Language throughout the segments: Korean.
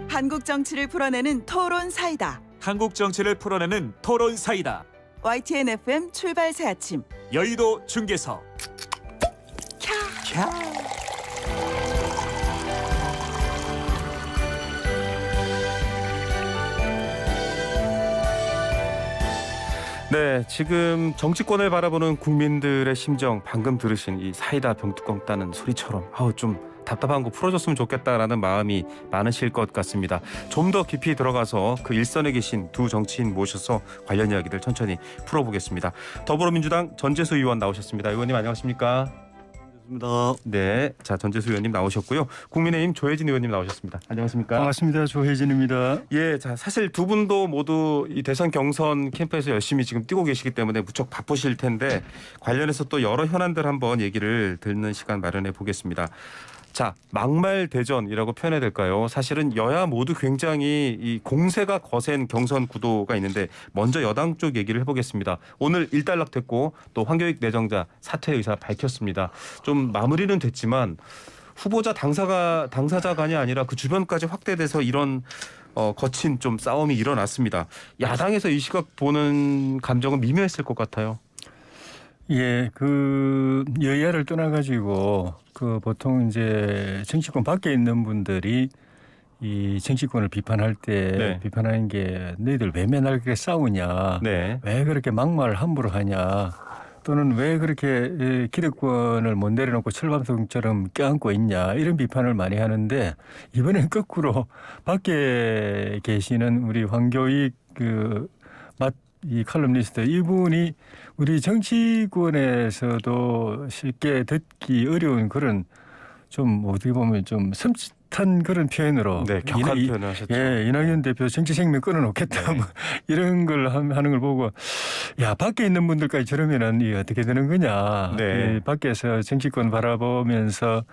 한국 정치를 풀어내는 토론 사이다. 한국 정치를 풀어내는 토론 사이다. YTN FM 출발 새 아침. 여의도 중계석. 네, 지금 정치권을 바라보는 국민들의 심정, 방금 들으신 이 사이다 병뚜껑 따는 소리처럼 좀 답답한 거 풀어줬으면 좋겠다라는 마음이 많으실 것 같습니다. 좀 더 깊이 들어가서 그 일선에 계신 두 정치인 모셔서 관련 이야기들 천천히 풀어보겠습니다. 더불어민주당 전재수 의원 나오셨습니다. 의원님 안녕하십니까? 반갑습니다. 네, 자 전재수 의원님 나오셨고요. 국민의힘 조혜진 의원님 나오셨습니다. 안녕하십니까? 반갑습니다. 조혜진입니다. 예, 자 사실 두 분도 모두 이 대선 경선 캠프에서 열심히 지금 뛰고 계시기 때문에 무척 바쁘실 텐데 관련해서 또 여러 현안들 한번 얘기를 듣는 시간 마련해 보겠습니다. 자, 막말 대전이라고 표현해야 될까요? 사실은 여야 모두 굉장히 이 공세가 거센 경선 구도가 있는데 먼저 여당 쪽 얘기를 해보겠습니다. 오늘 일단락됐고 또 황교익 내정자 사퇴 의사 밝혔습니다. 좀 마무리는 됐지만 후보자 당사자 간이 아니라 그 주변까지 확대돼서 이런 거친 좀 싸움이 일어났습니다. 야당에서 이 시각 보는 감정은 미묘했을 것 같아요. 예, 그 여야를 떠나가지고 그 보통 이제 정치권 밖에 있는 분들이 이 정치권을 비판할 때 네. 비판하는 게 너희들 왜 맨날 그렇게 싸우냐, 네. 왜 그렇게 막말을 함부로 하냐, 또는 왜 그렇게 기득권을 못 내려놓고 철밤송처럼 껴안고 있냐 이런 비판을 많이 하는데 이번엔 거꾸로 밖에 계시는 우리 황교익 이 칼럼니스트 이분이 우리 정치권에서도 쉽게 듣기 어려운 그런 좀 어떻게 보면 좀 섬찟한 그런 표현으로 네, 격한 표현을 하셨죠. 예, 이낙연 대표 정치 생명 끊어놓겠다 네. 뭐 이런 걸 하는 걸 보고 야 밖에 있는 분들까지 저러면은 이게 어떻게 되는 거냐. 네. 이 밖에서 정치권 바라보면서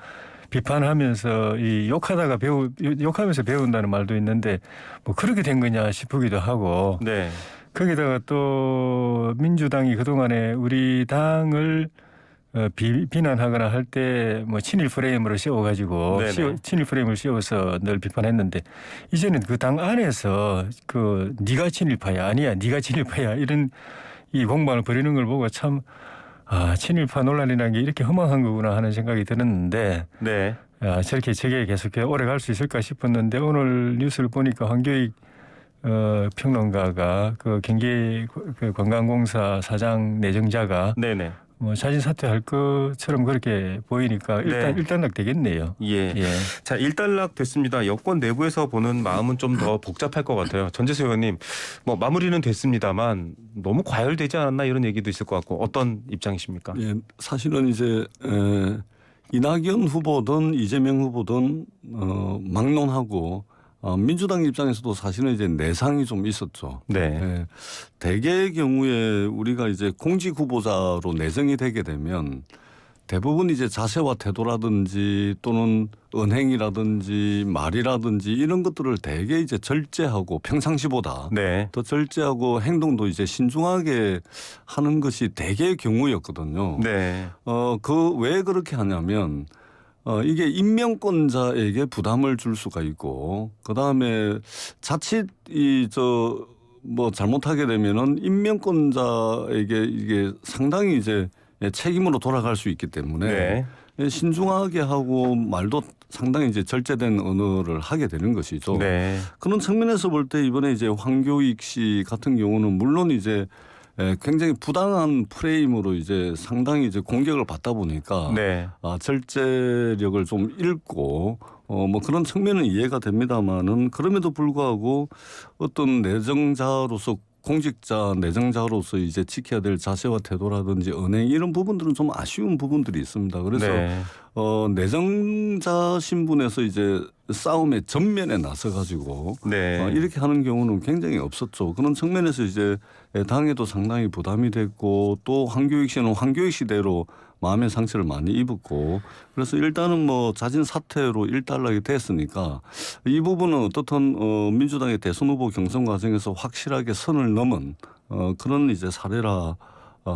비판하면서 이 욕하면서 배운다는 말도 있는데 뭐 그렇게 된 거냐 싶기도 하고. 네. 거기다가 또 민주당이 그동안에 우리 당을 비난하거나 할 때 뭐 친일 프레임으로 씌워가지고 친일 프레임을 씌워서 늘 비판했는데 이제는 그 당 안에서 그 네가 친일파야 아니야 네가 친일파야 이런 이 공방을 벌이는 걸 보고 참 친일파 논란이라는 게 이렇게 허망한 거구나 하는 생각이 들었는데 네. 저렇게 저게 계속 오래 갈 수 있을까 싶었는데 오늘 뉴스를 보니까 황교익 평론가가 그 경기 그 관광공사 사장 내정자가 네네. 뭐 자진 사퇴할 것처럼 그렇게 보이니까 일단락 되겠네요. 예. 예. 자, 일단락 됐습니다. 여권 내부에서 보는 마음은 좀 더 복잡할 것 같아요. 전재수 의원님, 뭐 마무리는 됐습니다만 너무 과열되지 않았나 이런 얘기도 있을 것 같고 어떤 입장이십니까? 예, 사실은 이제 이낙연 후보든 이재명 후보든 막론하고 민주당 입장에서도 사실은 이제 내상이 좀 있었죠. 네. 예, 대개의 경우에 우리가 이제 공직 후보자로 내정이 되게 되면 대부분 이제 자세와 태도라든지 또는 언행이라든지 말이라든지 이런 것들을 대개 이제 절제하고 평상시보다 네. 더 절제하고 행동도 이제 신중하게 하는 것이 대개의 경우였거든요. 네. 그 왜 그렇게 하냐면 이게 임명권자에게 부담을 줄 수가 있고 그다음에 자칫 뭐 잘못하게 되면은 임명권자에게 이게 상당히 이제 책임으로 돌아갈 수 있기 때문에 신중하게 하고 말도 상당히 이제 절제된 언어를 하게 되는 것이죠. 네. 그런 측면에서 볼 때 이번에 이제 황교익 씨 같은 경우는 물론 이제 굉장히 부당한 프레임으로 이제 상당히 이제 공격을 받다 보니까 네. 절제력을 좀 잃고 뭐 그런 측면은 이해가 됩니다만은 그럼에도 불구하고 어떤 내정자로서 공직자 내정자로서 이제 지켜야 될 자세와 태도라든지 언행 이런 부분들은 좀 아쉬운 부분들이 있습니다. 그래서 내정자 신분에서 이제 싸움의 전면에 나서 가지고 이렇게 하는 경우는 굉장히 없었죠. 그런 측면에서 이제 당에도 상당히 부담이 됐고 또 황교익 씨는 황교익 씨대로 마음의 상처를 많이 입었고 그래서 일단은 뭐 자진 사퇴로 일단락이 됐으니까 이 부분은 어떻든 민주당의 대선 후보 경선 과정에서 확실하게 선을 넘은 그런 이제 사례라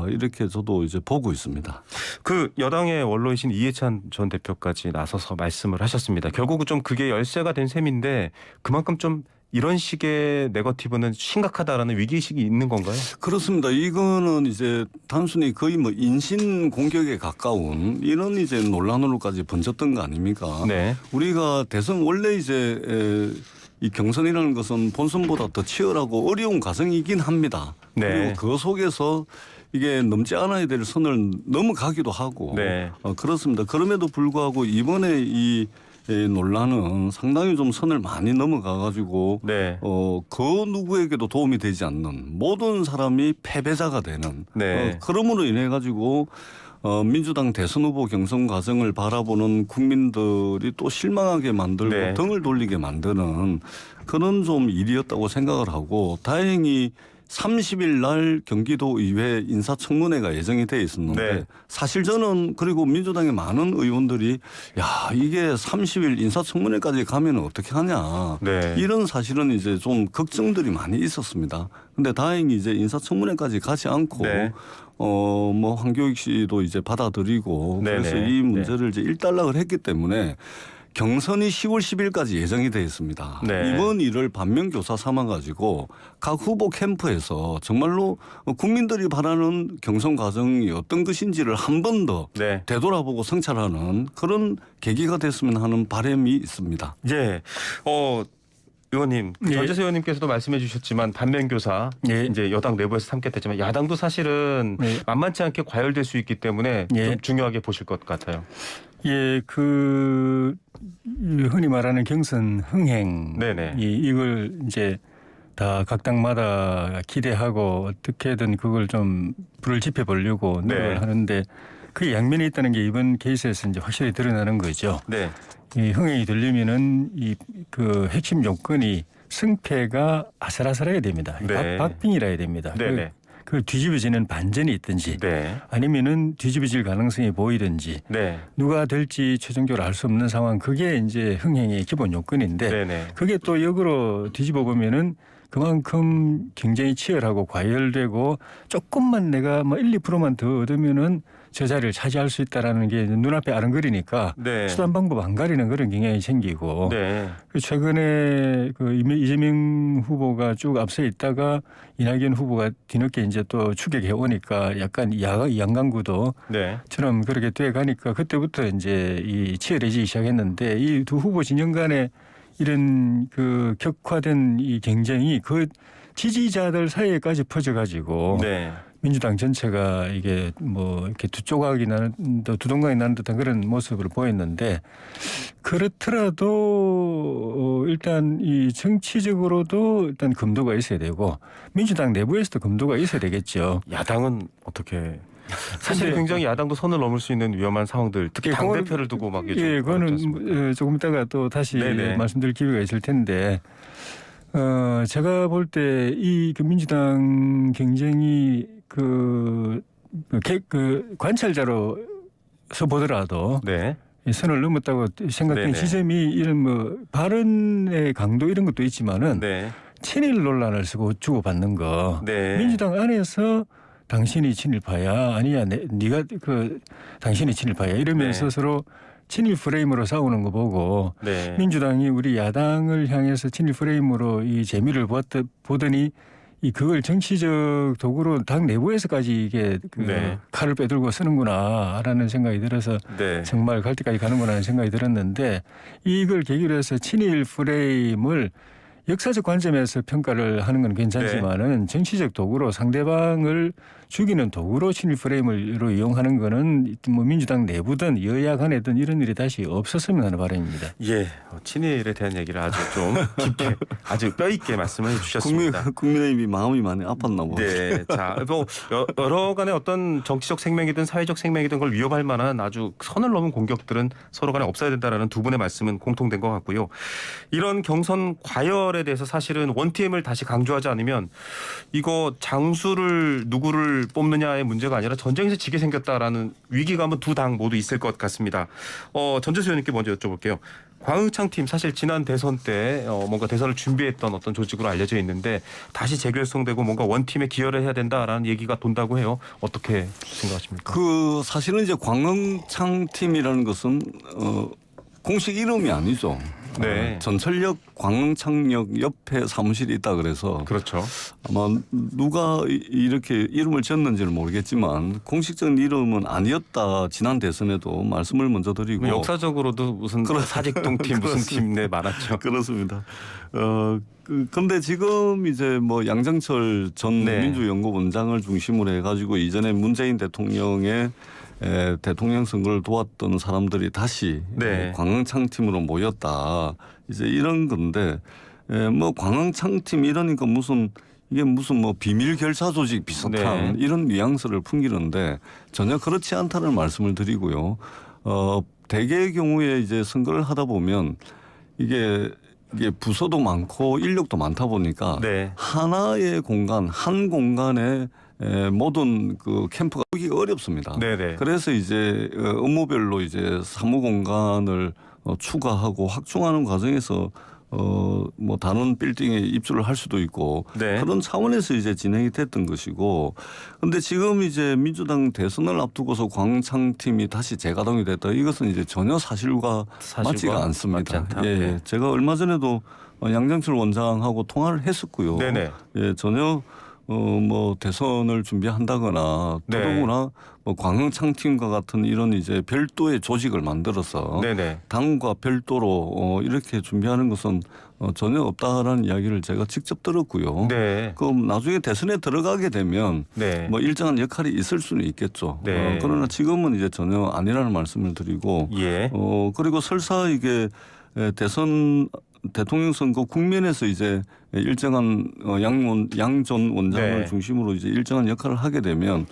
이렇게 저도 이제 보고 있습니다. 그 여당의 원로이신 이해찬 전 대표까지 나서서 말씀을 하셨습니다. 결국은 좀 그게 열쇠가 된 셈인데 그만큼 좀 이런 식의 네거티브는 심각하다라는 위기의식이 있는 건가요? 그렇습니다. 이거는 이제 단순히 거의 뭐 인신 공격에 가까운 이런 이제 논란으로까지 번졌던 거 아닙니까? 네. 우리가 대선 원래 이제 이 경선이라는 것은 본선보다 더 치열하고 어려운 과정이긴 합니다. 네. 그리고 그 속에서 이게 넘지 않아야 될 선을 넘어가기도 하고 네. 그렇습니다. 그럼에도 불구하고 이번에 이 논란은 상당히 좀 선을 많이 넘어가 가지고 네. 그 누구에게도 도움이 되지 않는 모든 사람이 패배자가 되는 네. 그러므로 인해 가지고 민주당 대선 후보 경선 과정을 바라보는 국민들이 또 실망하게 만들고 네. 등을 돌리게 만드는 그런 좀 일이었다고 생각을 하고 다행히 30일 날 경기도 의회 인사청문회가 예정이 돼 있었는데 네. 사실 저는 그리고 민주당의 많은 의원들이 야 이게 30일 인사청문회까지 가면 어떻게 하냐 네. 이런 사실은 이제 좀 걱정들이 많이 있었습니다. 근데 다행히 이제 인사청문회까지 가지 않고 네. 뭐 황교익 씨도 이제 받아들이고 네네. 그래서 이 문제를 이제 일단락을 했기 때문에 경선이 10월 10일까지 예정이 되어 있습니다. 네. 이번 일을 반면교사 삼아가지고 각 후보 캠프에서 정말로 국민들이 바라는 경선 과정이 어떤 것인지를 한 번 더 네. 되돌아보고 성찰하는 그런 계기가 됐으면 하는 바람이 있습니다. 예. 의원님, 예. 전재수 의원님께서도 말씀해 주셨지만 반면교사 예. 이제 여당 내부에서 삼겠다지만 야당도 사실은 예. 만만치 않게 과열될 수 있기 때문에 예. 좀 중요하게 보실 것 같아요. 예, 흔히 말하는 경선 흥행, 네네. 이걸 이제 다 각 당마다 기대하고 어떻게든 그걸 좀 불을 지펴 보려고 노력을 네. 하는데 그 양면이 있다는 게 이번 케이스에서 이제 확실히 드러나는 거죠. 네. 이 흥행이 되려면은 그 핵심 요건이 승패가 아슬아슬해야 됩니다. 네. 박빙이라야 됩니다. 네네. 그 뒤집어지는 반전이 있든지 네. 아니면은 뒤집어질 가능성이 보이든지 네. 누가 될지 최종적으로 알 수 없는 상황 그게 이제 흥행의 기본 요건인데 네네. 그게 또 역으로 뒤집어 보면은 그만큼 굉장히 치열하고 과열되고 조금만 내가 뭐 1, 2%만 더 얻으면은 저 자리를 차지할 수 있다라는 게 눈앞에 아른거리니까 네. 수단 방법 안 가리는 그런 경향이 생기고 네. 최근에 그 이재명 후보가 쭉 앞서 있다가 이낙연 후보가 뒤늦게 이제 또 추격해 오니까 약간 양강구도 네. 처럼 그렇게 돼 가니까 그때부터 이제 이 치열해지기 시작했는데 이 두 후보 진영 간에 이런 그 격화된 이 경쟁이 그 지지자들 사이에까지 퍼져가지고 네. 민주당 전체가 이게 뭐 이렇게 두 조각이 나는 두 동강이 나는 듯한 그런 모습을 보였는데 그렇더라도 일단 이 정치적으로도 일단 금도가 있어야 되고 민주당 내부에서도 금도가 있어야 되겠죠. 야당은 어떻게? 사실 근데 굉장히 야당도 선을 넘을 수 있는 위험한 상황들, 특히 예, 당 그건- 대표를 두고 막 예, 그거는 조금 이따가 또 다시 네네. 말씀드릴 기회가 있을 텐데 제가 볼 때 이 그 민주당 경쟁이 그 관찰자로서 보더라도 네. 이 선을 넘었다고 생각된 네네. 지점이 이런 뭐 발언의 강도 이런 것도 있지만은 네. 친일 논란을 쓰고 주고받는 거 네. 민주당 안에서 당신이 친일파야 아니야 네가 그 당신이 친일파야 이러면서 네. 서로 친일 프레임으로 싸우는 거 보고 네. 민주당이 우리 야당을 향해서 친일 프레임으로 이 재미를 보더니 이 그걸 정치적 도구로 당 내부에서까지 이게 그 네. 칼을 빼들고 쓰는구나라는 생각이 들어서 네. 정말 갈 때까지 가는구나 하는 생각이 들었는데 이걸 계기로 해서 친일 프레임을 역사적 관점에서 평가를 하는 건 괜찮지만은 정치적 도구로 상대방을 죽이는 도구로 친일 프레임으로 이용하는 거는 뭐 민주당 내부든 여야 간에든 이런 일이 다시 없었으면 하는 바람입니다. 예, 친일에 대한 얘기를 아주 좀 깊게, 아주 뼈 있게 말씀을 해주셨습니다. 국민의힘이 마음이 많이 아팠나 보죠. 네, 자, 뭐 여러 간의 어떤 정치적 생명이든 사회적 생명이든 걸 위협할 만한 아주 선을 넘은 공격들은 서로 간에 없어야 된다라는 두 분의 말씀은 공통된 것 같고요. 이런 경선 과열에 부활에 대해서 사실은 원팀을 다시 강조하지 않으면 이거 장수를 누구를 뽑느냐의 문제가 아니라 전쟁에서 지게 생겼다라는 위기감은 두 당 모두 있을 것 같습니다. 전재수 의원님께 먼저 여쭤볼게요. 광흥창 팀 사실 지난 대선 때 뭔가 대선을 준비했던 어떤 조직으로 알려져 있는데 다시 재결성되고 뭔가 원팀에 기여를 해야 된다라는 얘기가 돈다고 해요. 어떻게 생각하십니까? 그 사실은 이제 광흥창 팀이라는 것은 공식 이름이 아니죠. 네. 전철역 광흥창역 옆에 사무실이 있다 그래서 그렇죠. 아마 누가 이렇게 이름을 지었는지는 모르겠지만 공식적인 이름은 아니었다. 지난 대선에도 말씀을 먼저 드리고 역사적으로도 무슨 사직동 팀 무슨 팀 네 많았죠. 그렇습니다. 근데 지금 이제 뭐 양정철 전 네. 민주연구원장을 중심으로 해가지고 이전에 문재인 대통령의 대통령 선거를 도왔던 사람들이 다시 네. 광흥창 팀으로 모였다. 이제 이런 건데 뭐 광흥창 팀 이러니까 이게 무슨 뭐 비밀 결사 조직 비슷한 네. 이런 뉘앙스를 풍기는데 전혀 그렇지 않다는 말씀을 드리고요. 대개의 경우에 이제 선거를 하다 보면 이게 부서도 많고 인력도 많다 보니까 네. 하나의 공간, 한 공간에 모든 그 캠프가 오기 어렵습니다. 네네. 그래서 이제 업무별로 이제 사무 공간을 추가하고 확충하는 과정에서 뭐 다른 빌딩에 입주를 할 수도 있고 네. 그런 차원에서 이제 진행이 됐던 것이고 근데 지금 이제 민주당 대선을 앞두고서 광창팀이 다시 재가동이 됐다. 이것은 이제 전혀 사실과 맞지가 않습니다. 맞지 않다. 예, 네. 제가 얼마 전에도 양정철 원장하고 통화를 했었고요. 네네. 예, 전혀 뭐 대선을 준비한다거나 네. 더더구나 뭐 광흥창팀과 같은 이런 이제 별도의 조직을 만들어서 네네. 당과 별도로 이렇게 준비하는 것은 전혀 없다라는 이야기를 제가 직접 들었고요. 네. 그럼 나중에 대선에 들어가게 되면 네. 뭐 일정한 역할이 있을 수는 있겠죠. 네. 그러나 지금은 이제 전혀 아니라는 말씀을 드리고 예. 그리고 설사 이게 대통령 선거 국면에서 이제 일정한 양 전 원장을 네. 중심으로 이제 일정한 역할을 하게 되면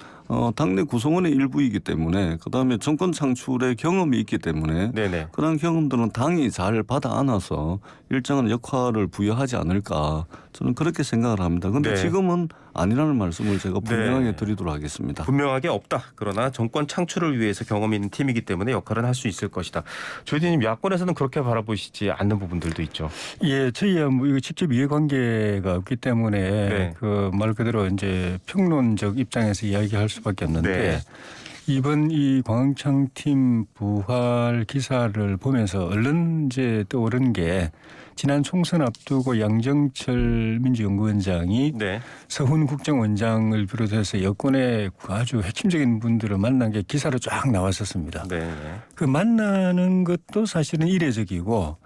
당내 구성원의 일부이기 때문에 그다음에 정권 창출의 경험이 있기 때문에 네네. 그런 경험들은 당이 잘 받아 안아서 일정한 역할을 부여하지 않을까 저는 그렇게 생각을 합니다. 그런데 네. 지금은 아니라는 말씀을 제가 분명하게 네. 드리도록 하겠습니다. 분명하게 없다. 그러나 정권 창출을 위해서 경험 있는 팀이기 때문에 역할은 할 수 있을 것이다. 조디님 야권에서는 그렇게 바라보시지 않는 부분들도 있죠. 예, 저희야 뭐 이거 직접 이해관계가 없기 때문에 네. 그 말 그대로 이제 평론적 입장에서 이야기할 수밖에 없는데 네. 이번 이 광흥창 팀 부활 기사를 보면서 얼른 이제 떠오른 게 지난 총선 앞두고 양정철 민주연구원장이 네. 서훈 국정원장을 비롯해서 여권의 아주 핵심적인 분들을 만난 게 기사로 쫙 나왔었습니다. 네. 그 만나는 것도 사실은 이례적이고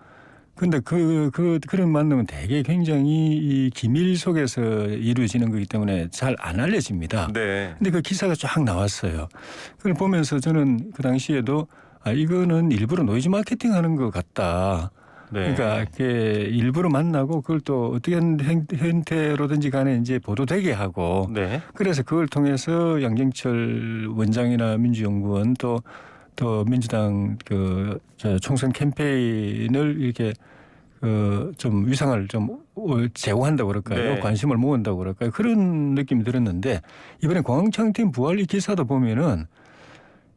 근데 그런 만남은 되게 굉장히 이 기밀 속에서 이루어지는 거기 때문에 잘 안 알려집니다. 네. 근데 그 기사가 쫙 나왔어요. 그걸 보면서 저는 그 당시에도 이거는 일부러 노이즈 마케팅 하는 것 같다. 네. 그러니까 이렇게 일부러 만나고 그걸 또 어떻게 형태로든지 간에 이제 보도되게 하고 네. 그래서 그걸 통해서 양정철 원장이나 민주연구원 또 민주당 총선 캠페인을 이렇게 좀 위상을 좀 제고한다고 그럴까요? 네. 관심을 모은다고 그럴까요? 그런 느낌이 들었는데 이번에 광흥창팀 부활리 기사도 보면은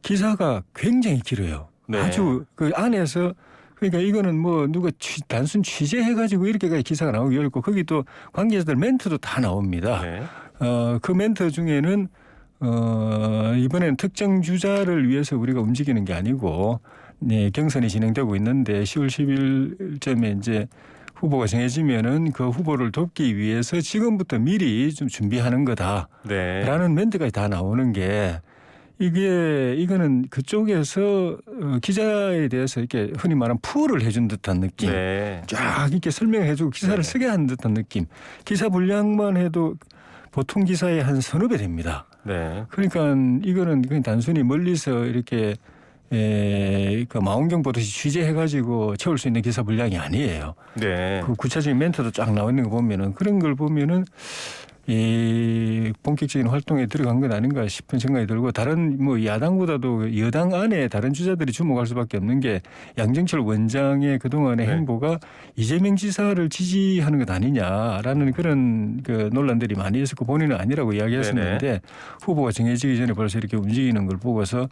기사가 굉장히 길어요. 네. 아주 그 안에서 그러니까 이거는 뭐 누가 단순 취재해가지고 이렇게까지 기사가 나오기 어렵고 거기 또 관계자들 멘트도 다 나옵니다. 네. 그 멘트 중에는 이번에는 특정 주자를 위해서 우리가 움직이는 게 아니고 네, 경선이 진행되고 있는데 10월 10일쯤에 이제 후보가 정해지면은 그 후보를 돕기 위해서 지금부터 미리 좀 준비하는 거다라는 네. 멘트까지 다 나오는 게 이거는 그쪽에서 기자에 대해서 이렇게 흔히 말하는 풀을 해준 듯한 느낌. 네. 쫙 이렇게 설명해주고 기사를 네. 쓰게 한 듯한 느낌. 기사 분량만 해도 보통 기사의 한 서너 배 됩니다. 네. 그러니까 이거는 그냥 단순히 멀리서 이렇게 그 망원경 보듯이 취재해가지고 채울 수 있는 기사 분량이 아니에요. 네. 그 구체적인 멘트도 쫙 나와 있는 거 보면은 그런 걸 보면은 이 본격적인 활동에 들어간 건 아닌가 싶은 생각이 들고 다른 뭐 야당보다도 여당 안에 다른 주자들이 주목할 수밖에 없는 게 양정철 원장의 그동안의 네. 행보가 이재명 지사를 지지하는 것 아니냐라는 그런 그 논란들이 많이 있었고 본인은 아니라고 이야기했었는데 후보가 정해지기 전에 벌써 이렇게 움직이는 걸 보고서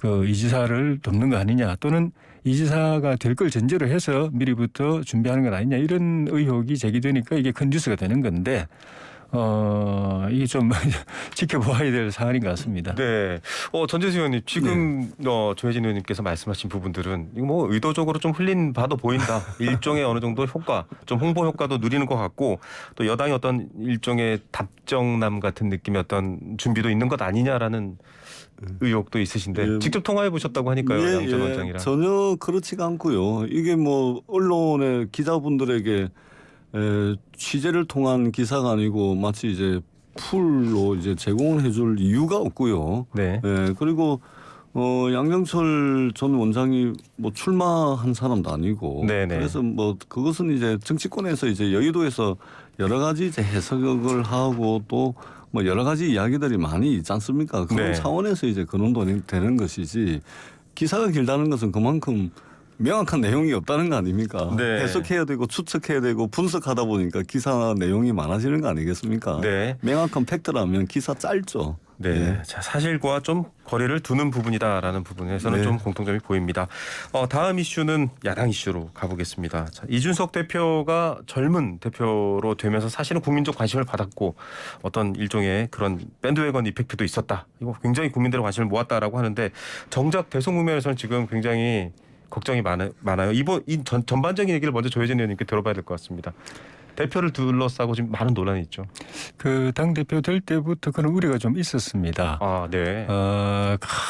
그 이 지사를 돕는 거 아니냐 또는 이 지사가 될 걸 전제로 해서 미리부터 준비하는 건 아니냐 이런 의혹이 제기되니까 이게 큰 뉴스가 되는 건데 이게 좀 지켜봐야 될 사안인 것 같습니다. 네. 전재수 의원님 지금 조혜진 의원님께서 말씀하신 부분들은 이거 뭐 의도적으로 좀 흘린 바도 보인다. 일종의 어느 정도 효과, 좀 홍보 효과도 누리는 것 같고 또 여당이 어떤 일종의 답정남 같은 느낌의 어떤 준비도 있는 것 아니냐라는 의혹도 있으신데 직접 통화해 보셨다고 하니까요, 양 전 원장이랑. 전혀 그렇지가 않고요. 이게 뭐 언론의 기자분들에게 취재를 통한 기사가 아니고 마치 이제 풀로 이제 제공을 해줄 이유가 없고요. 네. 그리고 양정철 전 원장이 뭐 출마한 사람도 아니고 네네. 그래서 뭐 그것은 이제 정치권에서 이제 여의도에서 여러 가지 이제 해석을 하고 또 뭐 여러 가지 이야기들이 많이 있지 않습니까? 그런 네. 차원에서 이제 거론이 되는 것이지 기사가 길다는 것은 그만큼 명확한 내용이 없다는 거 아닙니까? 네. 해석해야 되고 추측해야 되고 분석하다 보니까 기사 내용이 많아지는 거 아니겠습니까? 네. 명확한 팩트라면 기사 짧죠. 네. 네. 자, 사실과 좀 거리를 두는 부분이다라는 부분에서는 네. 좀 공통점이 보입니다. 다음 이슈는 야당 이슈로 가보겠습니다. 자, 이준석 대표가 젊은 대표로 되면서 사실은 국민적 관심을 받았고 어떤 일종의 그런 밴드웨건 이펙트도 있었다. 이거 굉장히 국민들의 관심을 모았다라고 하는데 정작 대선 국면에서는 지금 굉장히 걱정이 많아요. 전반적인 얘기를 먼저 조혜진 의원님께 들어봐야 될 것 같습니다. 대표를 둘러싸고 지금 많은 논란이 있죠. 그 당 대표 될 때부터 그런 우려가 좀 있었습니다. 아, 네.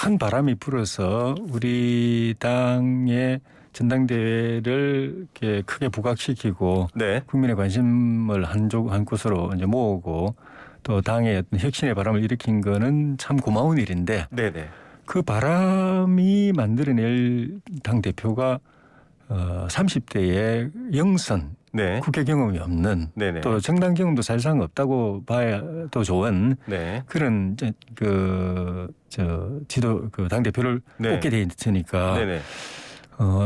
큰 바람이 불어서 우리 당의 전당대회를 이렇게 크게 부각시키고 네. 국민의 관심을 한 곳으로 이제 모으고 또 당의 어떤 혁신의 바람을 일으킨 거는 참 고마운 일인데 네네. 그 바람이 만들어낼 당 대표가 30대의 영선 네. 국회 경험이 없는 네네. 또 정당 경험도 사실상 없다고 봐야 또 좋은 네. 그런 지도 당 대표를 네. 뽑게 돼 있으니까 네네.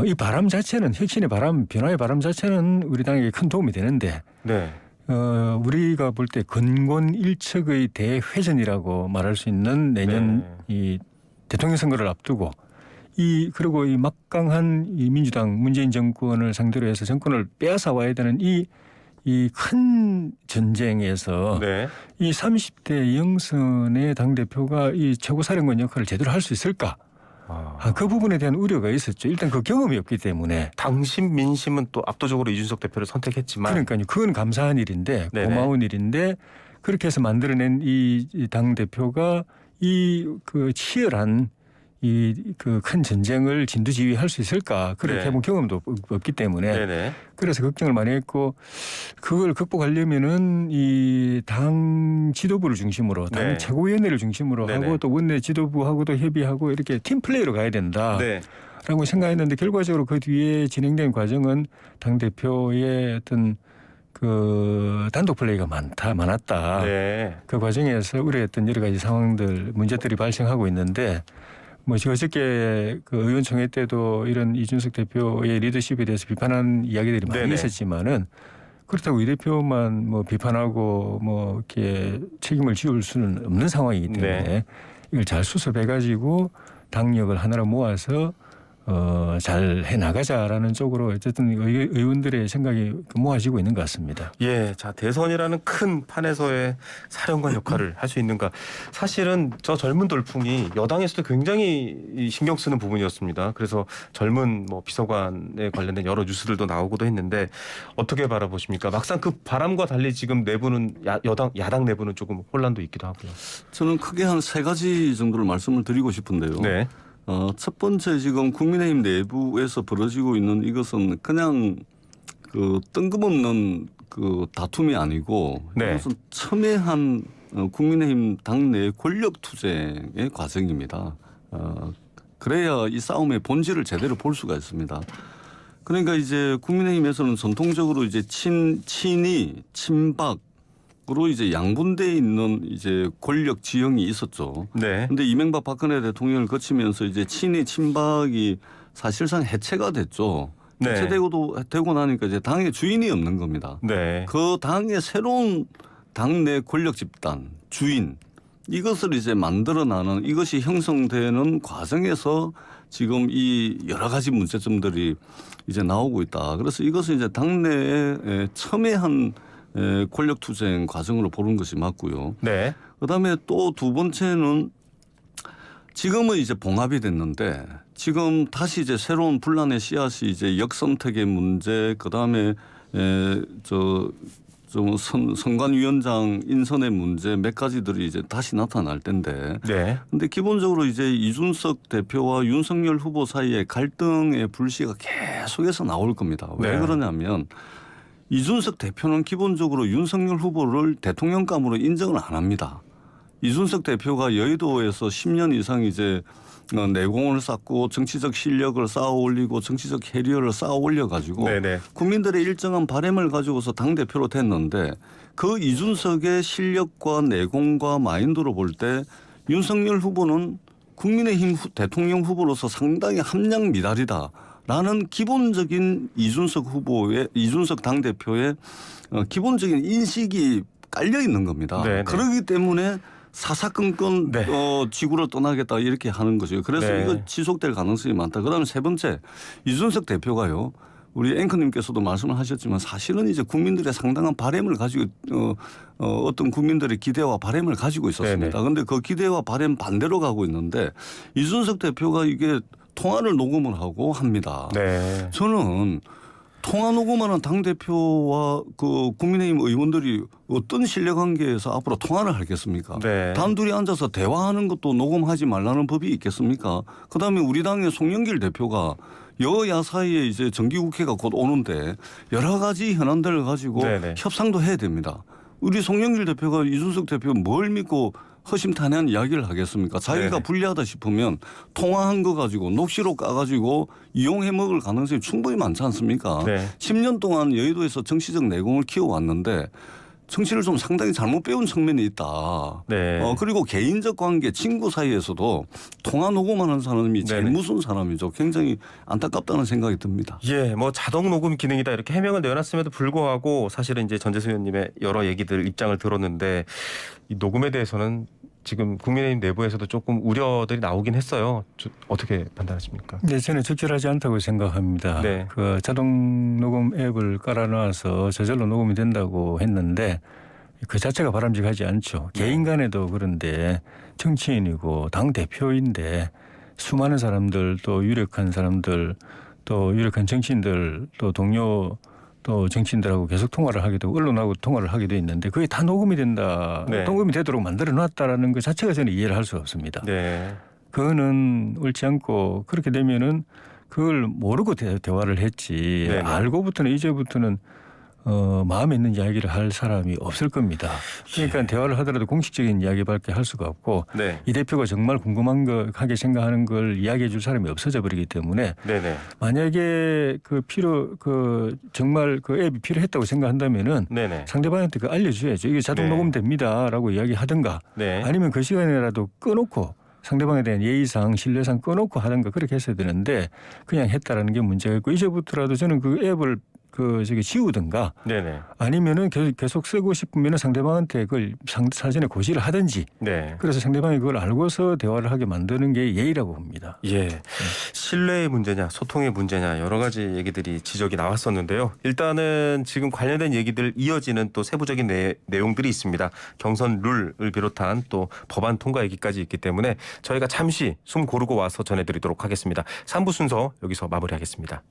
이 바람 자체는 혁신의 바람, 변화의 바람 자체는 우리 당에게 큰 도움이 되는데 네. 우리가 볼 때 건곤일척의 대회전이라고 말할 수 있는 내년 이 대통령 선거를 앞두고 그리고 이 막강한 이 민주당 문재인 정권을 상대로 해서 정권을 빼앗아 와야 되는 이 큰 전쟁에서 네. 이 30대 영선의 당 대표가 이 최고사령관 역할을 제대로 할 수 있을까? 그 부분에 대한 우려가 있었죠. 일단 그 경험이 없기 때문에. 당심 민심은 또 압도적으로 이준석 대표를 선택했지만. 그러니까요. 그건 감사한 일인데 네네. 고마운 일인데 그렇게 해서 만들어낸 이 당 대표가 그 치열한 그 큰 전쟁을 진두지휘할 수 있을까? 그렇게 네. 해본 경험도 없기 때문에 네네. 그래서 걱정을 많이 했고 그걸 극복하려면은 이 당 지도부를 중심으로 당 네. 최고위원회를 중심으로 네네. 하고 또 원내 지도부하고도 협의하고 이렇게 팀 플레이로 가야 된다. 네. 라고 생각했는데 결과적으로 그 뒤에 진행된 과정은 당 대표의 어떤 그 단독 플레이가 많았다. 네. 그 과정에서 우려했던 여러 가지 상황들, 문제들이 발생하고 있는데 뭐 어저께 그 의원총회 때도 이런 이준석 대표의 리더십에 대해서 비판한 이야기들이 많이 네네. 있었지만은 그렇다고 이 대표만 뭐 비판하고 뭐 이렇게 책임을 지울 수는 없는 상황이기 때문에 네. 이걸 잘 수습해가지고 당력을 하나로 모아서 잘 해나가자라는 쪽으로 어쨌든 의원들의 생각이 모아지고 있는 것 같습니다. 예, 자 대선이라는 큰 판에서의 사령관 역할을 할 수 있는가. 사실은 저 젊은 돌풍이 여당에서도 굉장히 신경 쓰는 부분이었습니다. 그래서 젊은 뭐 비서관에 관련된 여러 뉴스들도 나오고도 했는데 어떻게 바라보십니까? 막상 그 바람과 달리 지금 내부는 야당 내부는 조금 혼란도 있기도 하고요. 저는 크게 한 3가지 정도를 말씀을 드리고 싶은데요. 네. 첫 번째 지금 국민의힘 내부에서 벌어지고 있는 이것은 그냥 그 뜬금없는 그 다툼이 아니고 네. 이것은 첨예한 국민의힘 당내 권력 투쟁의 과정입니다. 그래야 이 싸움의 본질을 제대로 볼 수가 있습니다. 그러니까 이제 국민의힘에서는 전통적으로 이제 친이, 친박 거로 이제 양분돼 있는 이제 권력 지형이 있었죠. 네. 근데 이명박 박근혜 대통령을 거치면서 이제 친이 친박이 사실상 해체가 됐죠. 네. 되고 나니까 이제 당의 주인이 없는 겁니다. 네. 그 당의 새로운 당내 권력 집단 주인 이것을 이제 만들어나는 이것이 형성되는 과정에서 지금 이 여러 가지 문제점들이 이제 나오고 있다. 그래서 이것은 이제 당내에 첨예한 권력 투쟁 과정으로 보는 것이 맞고요. 네. 그다음에 또 두 번째는 지금은 이제 봉합이 됐는데 지금 다시 이제 새로운 분란의 씨앗이 이제 역선택의 문제 그다음에 좀 선관위원장 인선의 문제 몇 가지들이 이제 다시 나타날 텐데. 네. 근데 기본적으로 이제 이준석 대표와 윤석열 후보 사이의 갈등의 불씨가 계속해서 나올 겁니다. 왜 네. 그러냐면 이준석 대표는 기본적으로 윤석열 후보를 대통령감으로 인정을 안 합니다. 이준석 대표가 여의도에서 10년 이상 이제 내공을 쌓고 정치적 실력을 쌓아 올리고 정치적 캐리어를 쌓아 올려 가지고 국민들의 일정한 바람을 가지고서 당 대표로 됐는데 그 이준석의 실력과 내공과 마인드로 볼 때 윤석열 후보는 국민의힘 대통령 후보로서 상당히 함량 미달이다라는 기본적인 이준석 당 대표의 기본적인 인식이 깔려 있는 겁니다. 네네. 그렇기 때문에 사사건건 지구를 떠나겠다 이렇게 하는 거죠. 그래서 이거 지속될 가능성이 많다. 그다음에 세 번째 이준석 대표가요. 우리 앵커님께서도 말씀을 하셨지만 사실은 이제 국민들의 상당한 바람을 가지고 어떤 국민들의 기대와 바람을 가지고 있었습니다. 그런데 그 기대와 바람 반대로 가고 있는데 이준석 대표가 이게 통화를 녹음을 하고 합니다. 네. 저는 통화 녹음하는 당대표와 그 국민의힘 의원들이 어떤 신뢰관계에서 앞으로 통화를 하겠습니까? 네. 단둘이 앉아서 대화하는 것도 녹음하지 말라는 법이 있겠습니까? 그다음에 우리 당의 송영길 대표가 여야 사이에 이제 정기국회가 곧 오는데 여러 가지 현안들을 가지고 협상도 해야 됩니다. 우리 송영길 대표가 이준석 대표 뭘 믿고 허심탄회한 이야기를 하겠습니까? 자기가 불리하다 싶으면 통화한 거 가지고 녹취록 까가지고 이용해 먹을 가능성이 충분히 많지 않습니까? 10년 동안 여의도에서 정치적 내공을 키워왔는데 정치를 좀 상당히 잘못 배운 측면이 있다. 그리고 개인적 관계 친구 사이에서도 통화 녹음하는 사람이 제일 무서운 사람이죠. 굉장히 안타깝다는 생각이 듭니다. 예, 뭐 자동 녹음 기능이다 이렇게 해명을 내놨음에도 불구하고 사실은 이제 전재수 의원님의 여러 얘기들 입장을 들었는데 이 녹음에 대해서는 지금 국민의힘 내부에서도 조금 우려들이 나오긴 했어요. 어떻게 판단하십니까? 네, 저는 적절하지 않다고 생각합니다. 그 자동 녹음 앱을 깔아놔서 저절로 녹음이 된다고 했는데 그 자체가 바람직하지 않죠. 개인 간에도 그런데 정치인이고 당 대표인데 수많은 사람들 또 유력한 사람들 또 유력한 정치인들 또 동료 또 정치인들하고 계속 통화를 하게 되고 언론하고 통화를 하게 돼 있는데 그게 다 녹음이 된다. 녹음이 되도록 만들어 놨다라는 것 자체가 저는 이해를 할 수가 없습니다. 그거는 옳지 않고 그렇게 되면은 그걸 모르고 대화를 했지 알고부터는 이제부터는 마음에 있는 이야기를 할 사람이 없을 겁니다. 그러니까 대화를 하더라도 공식적인 이야기밖에 할 수가 없고 이 대표가 정말 궁금한 거 하게 생각하는 걸 이야기해 줄 사람이 없어져 버리기 때문에 만약에 정말 그 앱이 필요했다고 생각한다면은 상대방한테 그 알려줘야죠. 이게 자동 녹음됩니다라고 이야기하든가 아니면 그 시간에라도 꺼놓고 상대방에 대한 예의상 신뢰상 꺼놓고 하든가 그렇게 했어야 되는데 그냥 했다라는 게 문제가 있고 이제부터라도 저는 그 앱을 지우든가 아니면은 계속 쓰고 싶으면 상대방한테 그걸 사전에 고지를 하든지 그래서 상대방이 그걸 알고서 대화를 하게 만드는 게 예의라고 봅니다. 신뢰의 문제냐 소통의 문제냐 여러 가지 얘기들이 지적이 나왔었는데요. 일단은 지금 관련된 얘기들 이어지는 또 세부적인 내용들이 있습니다. 경선 룰을 비롯한 또 법안 통과 얘기까지 있기 때문에 저희가 잠시 숨 고르고 와서 전해드리도록 하겠습니다. 3부 순서 여기서 마무리하겠습니다.